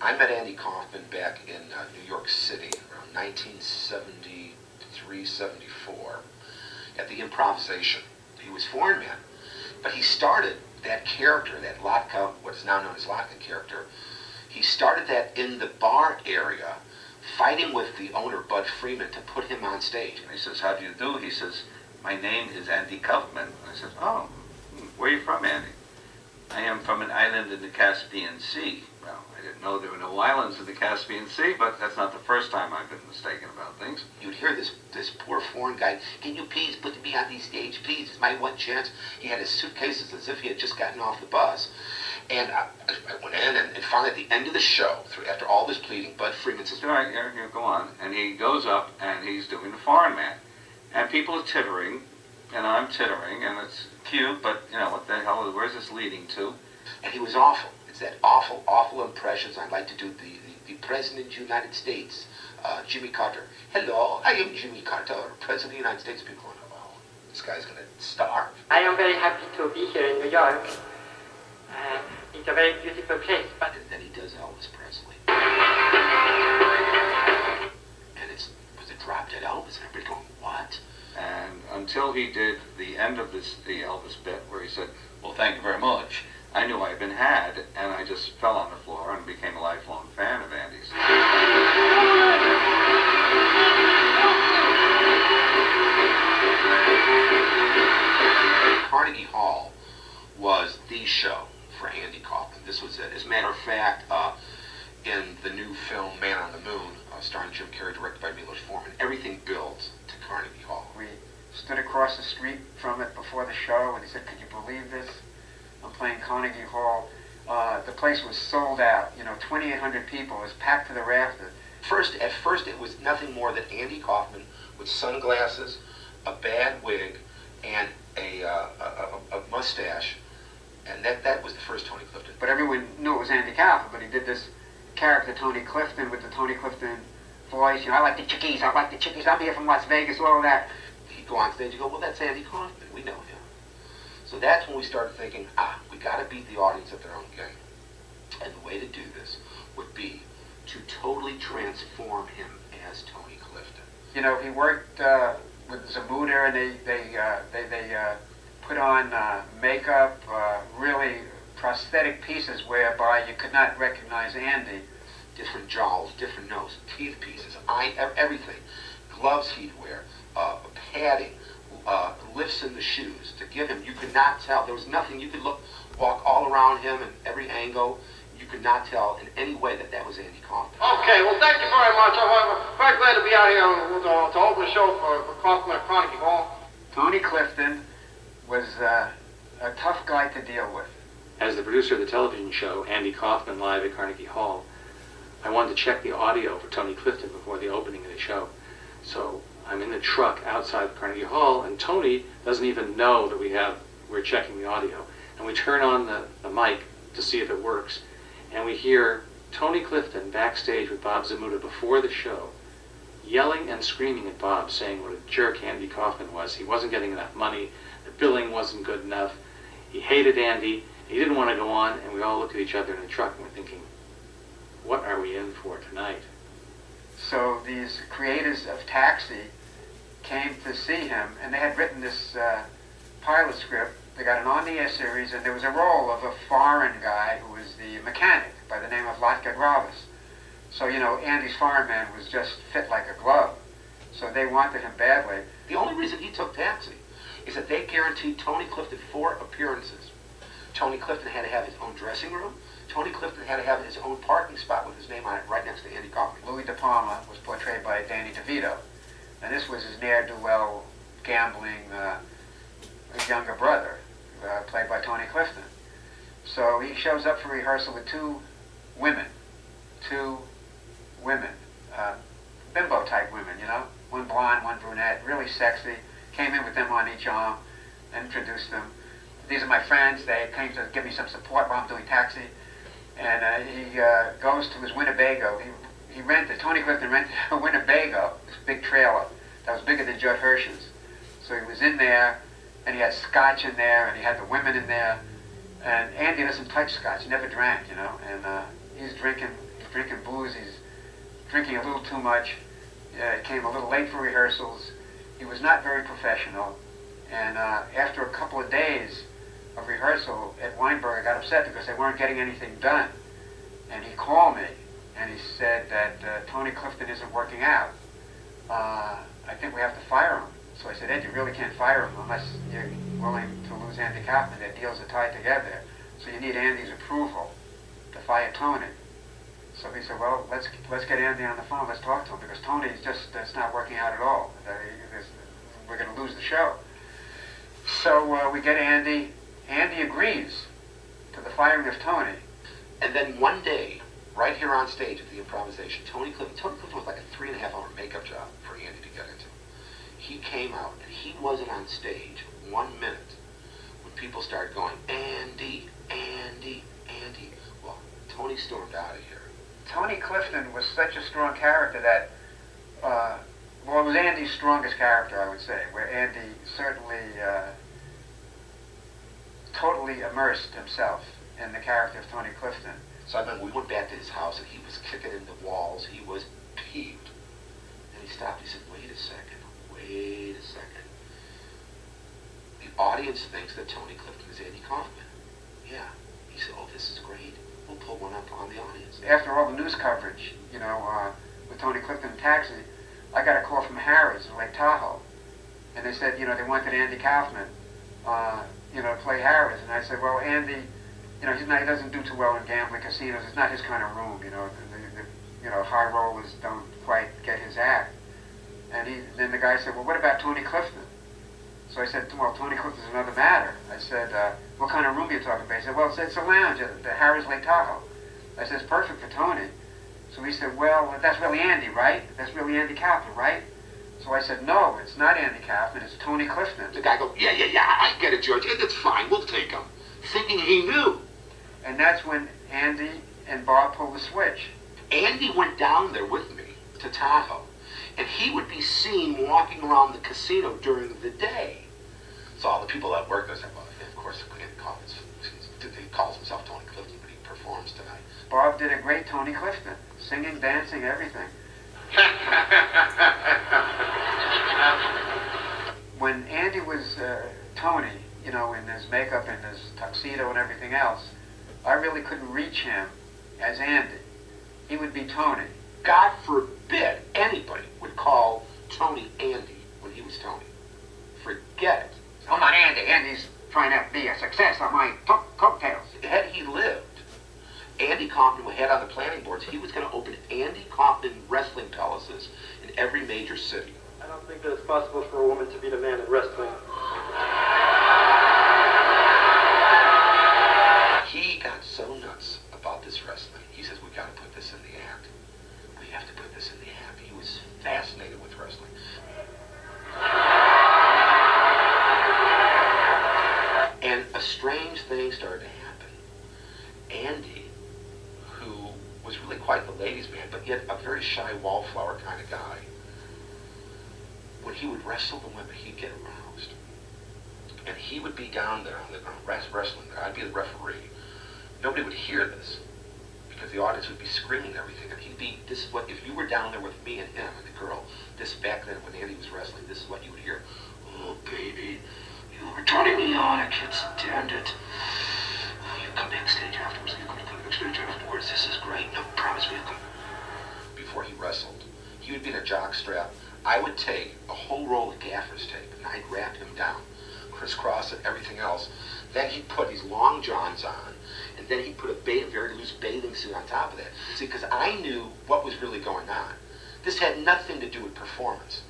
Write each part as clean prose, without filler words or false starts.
I met Andy Kaufman back in New York City around 1973, 74 at the Improvisation. He was foreign man, but he started that character, that Latka, what is now known as Latka character, he started that in the bar area, fighting with the owner, Bud Freidman, to put him on stage. And he says, "How do you do?" He says, "My name is Andy Kaufman." I said, "Oh, where are you from, Andy?" "I am from an island in the Caspian Sea." Well, I didn't know there were no islands in the Caspian Sea, but that's not the first time I've been mistaken about things. You'd hear this poor foreign guy, "Can you please put me on the stage, please? It's my one chance." He had his suitcases as if he had just gotten off the bus. And I went in, and finally at the end of the show, after all this pleading, Bud Freidman says, "All right, here, go on." And he goes up, and he's doing the foreign man. And people are tittering, and I'm tittering, and it's cute, but, you know, what the hell, where's this leading to? And he was awful. It's that awful, awful impressions. I'd like to do the President of the United States, Jimmy Carter. "Hello, I am Jimmy Carter, President of the United States." People going, "Oh, this guy's going to starve." I am very happy to be here in New York. It's a very beautiful place, but... And then he does Elvis Presley. And was it Drop Dead Elvis? And everybody going, "What?" And until he did the end of the Elvis bit, where he said, "Well, thank you very much," I knew I'd been had, and I just fell on the floor and became a lifelong fan of Andy's. Carnegie Hall was the show for Andy Kaufman. This was it. As a matter of fact, in the new film Man on the Moon, starring Jim Carrey, directed by Milos Forman, everything builds to Carnegie Hall. We stood across the street from it before the show, and he said, "Could you believe this? I'm playing Carnegie Hall." The place was sold out. 2,800 people. It was packed to the rafters. At first, it was nothing more than Andy Kaufman with sunglasses, a bad wig, and a mustache. And that was the first Tony Clifton. But everyone knew it was Andy Kaufman, but he did this character, Tony Clifton, with the Tony Clifton voice. "I like the chickies, I like the chickies, I'm here from Las Vegas," all of that. He'd go on stage and go, "Well, that's Andy Kaufman, we know him." So that's when we started thinking, we got to beat the audience at their own game. And the way to do this would be to totally transform him as Tony Clifton. He worked with Zmuda, and they put on makeup, really prosthetic pieces whereby you could not recognize Andy. Different jowls, different nose, teeth pieces, everything. Gloves he'd wear, padding, lifts in the shoes to give him. You could not tell. There was nothing. You could walk all around him in every angle. You could not tell in any way that was Andy Kaufman. Okay, well, thank you very much. I'm very glad to be out here to open the show for Kaufman at Carnegie Hall. Tony Clifton was a tough guy to deal with. As the producer of the television show, Andy Kaufman Live at Carnegie Hall, I wanted to check the audio for Tony Clifton before the opening of the show. So I'm in the truck outside Carnegie Hall, and Tony doesn't even know that we're checking the audio. And we turn on the mic to see if it works, and we hear Tony Clifton backstage with Bob Zmuda before the show, yelling and screaming at Bob, saying what a jerk Andy Kaufman was. He wasn't getting enough money, the billing wasn't good enough, he hated Andy, he didn't want to go on, and we all looked at each other in the truck and we're thinking, what are we in for tonight? So these creators of Taxi came to see him, and they had written this pilot script. They got an on-the-air series, and there was a role of a foreign guy who was the mechanic by the name of Latka Gravis. So, Andy's foreign man was just fit like a glove. So they wanted him badly. The only reason he took Taxi is that they guaranteed Tony Clifton 4 appearances. Tony Clifton had to have his own dressing room. Tony Clifton had to have his own parking spot with his name on it right next to Andy Kaufman. Louis De Palma was portrayed by Danny DeVito. And this was his ne'er-do-well gambling younger brother, played by Tony Clifton. So he shows up for rehearsal with two women, bimbo-type women, one blonde, one brunette, really sexy. Came in with them on each arm, introduced them. These are my friends. They came to give me some support while I'm doing Taxi. And he goes to his Winnebago. Tony Clifton rented a Winnebago, this big trailer that was bigger than Judd Hirsch's. So he was in there, and he had scotch in there, and he had the women in there. And Andy doesn't touch scotch, he never drank, and he's drinking drinking booze. He's drinking a little too much. Came a little late for rehearsals. He was not very professional. And after a couple of days of rehearsal at Weinberg, I got upset because they weren't getting anything done. And he called me, and he said that Tony Clifton isn't working out. I think we have to fire him. So I said, Ed, you really can't fire him unless you're willing to lose Andy Kaufman. Their deals are tied together. So you need Andy's approval to fire Tony. So he said, well, let's get Andy on the phone. Let's talk to him, because Tony's it's not working out at all. We're going to lose the show. So we get Andy. Andy agrees to the firing of Tony. And then one day, right here on stage at the improvisation, Tony Clifton was like a 3.5-hour makeup job for Andy to get into. He came out, and he wasn't on stage 1 minute when people started going, Andy, Andy, Andy. Well, Tony stormed out of here. Tony Clifton was such a strong character that, well, it was Andy's strongest character, I would say, where Andy certainly totally immersed himself in the character of Tony Clifton. So I remember we went back to his house, and he was kicking in the walls. He was peeved. And he stopped. He said, wait a second. The audience thinks that Tony Clifton is Andy Kaufman. Yeah. He said, oh, this is great. We'll pull one up on the audience. After all the news coverage, with Tony Clifton in Taxi, I got a call from Harris in Lake Tahoe. And they said, they wanted Andy Kaufman, to play Harris. And I said, well, Andy, he doesn't do too well in gambling casinos. It's not his kind of room, the high rollers don't quite get his act. And then the guy said, well, what about Tony Clifton? So I said, well, Tony Clifton's another matter. I said, what kind of room are you talking about? He said, well, it's a lounge at the Harris Lake Tahoe. I said, it's perfect for Tony. So he said, well, that's really Andy, right? That's really Andy Kaufman, right? So I said, no, it's not Andy Kaufman, it's Tony Clifton. The guy goes, yeah, I get it, George. It's fine, we'll take him. Thinking he knew. And that's when Andy and Bob pulled the switch. Andy went down there with me to Tahoe, and he would be seen walking around the casino during the day. So all the people that work there said, well, of course, Andy Kaufman, he calls himself Tony Clifton, but he performs tonight. Bob did a great Tony Clifton, singing, dancing, everything. When Andy was Tony, in his makeup and his tuxedo and everything else, I really couldn't reach him as Andy. He would be Tony. God forbid anybody would call Tony Andy when he was Tony. Forget it. I'm not Andy. Andy's trying to be a success on my coattails. Had he lived, Andy Kaufman had on the planning boards, he was going to open Andy Kaufman wrestling palaces in every major city. I don't think that it's possible for a woman to beat a man in wrestling. He got so nuts about this wrestling. He says, we got to put this in the act. We have to put this in the act. He was fascinated with wrestling. And a strange thing started to happen. Andy, who was really quite the ladies' man, but yet a very shy wallflower kind of guy, when he would wrestle the women, he'd get aroused. And he would be down there on the ground wrestling there. I'd be the referee. Nobody would hear this because the audience would be screaming everything. And he'd be, this is what, if you were down there with me and him and the girl, this back then when Andy was wrestling, this is what you would hear. Oh, baby, you were turning me on, I can't stand it. Oh, you come backstage afterwards, you come backstage afterwards, this is great. No, promise me you'll come. Before he wrestled, he would be in a jock strap. I would take a whole roll of gaffer's tape and I'd wrap him down, crisscross and everything else. Then he'd put these long johns on, and then he'd put a very loose bathing suit on top of that. See, because I knew what was really going on. This had nothing to do with performance.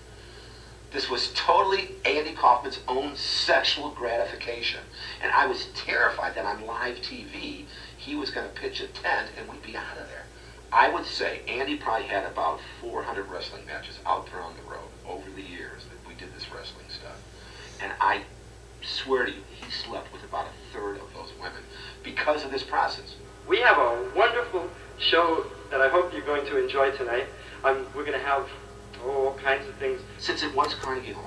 This was totally Andy Kaufman's own sexual gratification. And I was terrified that on live TV, he was going to pitch a tent and we'd be out of there. I would say Andy probably had about 400 wrestling matches out there on the road over the years that we did this wrestling stuff. And I swear to you, he slept with about a third of those women because of this process. We have a wonderful show that I hope you're going to enjoy tonight. We're going to have all kinds of things. Since it was Carnegie Hall,